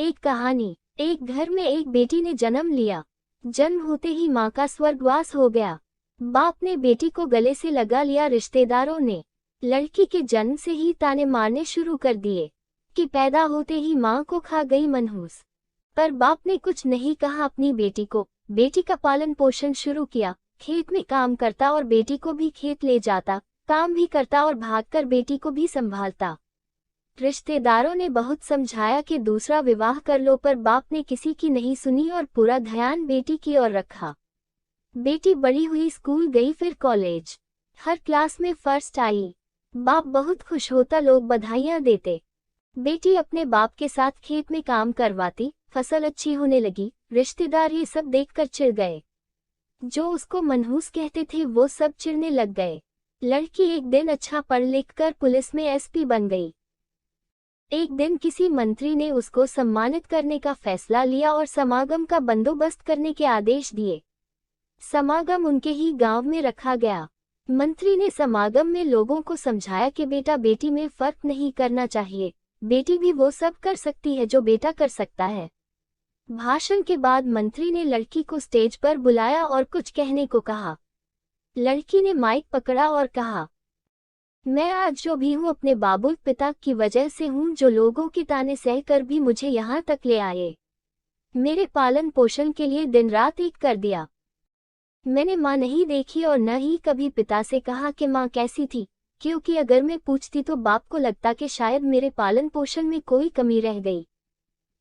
एक कहानी। एक घर में एक बेटी ने जन्म लिया। जन्म होते ही माँ का स्वर्गवास हो गया। बाप ने बेटी को गले से लगा लिया। रिश्तेदारों ने लड़की के जन्म से ही ताने मारने शुरू कर दिए कि पैदा होते ही माँ को खा गई मनहूस। पर बाप ने कुछ नहीं कहा अपनी बेटी को। बेटी का पालन पोषण शुरू किया। खेत में काम करता और बेटी को भी खेत ले जाता, काम भी करता और भागकर बेटी को भी संभालता। रिश्तेदारों ने बहुत समझाया कि दूसरा विवाह कर लो, पर बाप ने किसी की नहीं सुनी और पूरा ध्यान बेटी की ओर रखा। बेटी बड़ी हुई, स्कूल गई, फिर कॉलेज, हर क्लास में फर्स्ट आई। बाप बहुत खुश होता, लोग बधाइयां देते। बेटी अपने बाप के साथ खेत में काम करवाती, फसल अच्छी होने लगी। रिश्तेदार ये सब देखकर चिढ़ गए। जो उसको मनहूस कहते थे वो सब चिढ़ने लग गए। लड़की एक दिन अच्छा पढ़ लिख कर पुलिस में एसपी बन गई। एक दिन किसी मंत्री ने उसको सम्मानित करने का फैसला लिया और समागम का बंदोबस्त करने के आदेश दिए। समागम उनके ही गांव में रखा गया। मंत्री ने समागम में लोगों को समझाया कि बेटा बेटी में फर्क नहीं करना चाहिए, बेटी भी वो सब कर सकती है जो बेटा कर सकता है। भाषण के बाद मंत्री ने लड़की को स्टेज पर बुलाया और कुछ कहने को कहा। लड़की ने माइक पकड़ा और कहा, मैं आज जो भी हूँ अपने बाबुल पिता की वजह से हूँ, जो लोगों के ताने सहकर भी मुझे यहाँ तक ले आए। मेरे पालन पोषण के लिए दिन रात एक कर दिया। मैंने माँ नहीं देखी और न ही कभी पिता से कहा कि माँ कैसी थी, क्योंकि अगर मैं पूछती तो बाप को लगता कि शायद मेरे पालन पोषण में कोई कमी रह गई।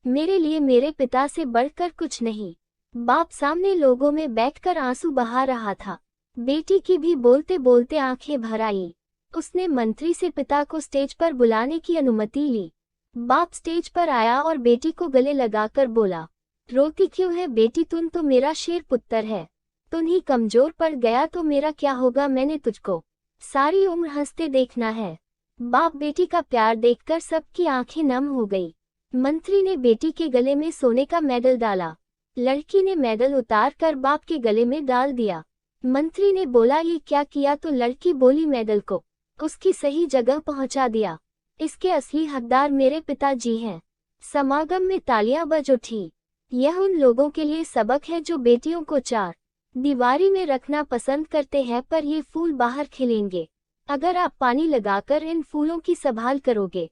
मेरे लिए मेरे पिता से बढ़कर कुछ नहीं। बाप सामने लोगों में बैठकर आंसू बहा रहा था। बेटी की भी बोलते बोलते आंखें भर आई। उसने मंत्री से पिता को स्टेज पर बुलाने की अनुमति ली। बाप स्टेज पर आया और बेटी को गले लगाकर बोला, रोती क्यों है बेटी, तुम तो मेरा शेर पुत्र है। तुम ही कमजोर पड़ गया तो मेरा क्या होगा, मैंने तुझको सारी उम्र हंसते देखना है। बाप बेटी का प्यार देखकर सबकी आंखें नम हो गई। मंत्री ने बेटी के गले में सोने का मेडल डाला। लड़की ने मेडल उतार कर बाप के गले में डाल दिया। मंत्री ने बोला, ये क्या किया? तो लड़की बोली, मेडल को उसकी सही जगह पहुंचा दिया। इसके असली हकदार मेरे पिताजी हैं। समागम में तालियां बज उठी। यह उन लोगों के लिए सबक है जो बेटियों को चार दीवारी में रखना पसंद करते हैं, पर ये फूल बाहर खिलेंगे अगर आप पानी लगाकर इन फूलों की संभाल करोगे।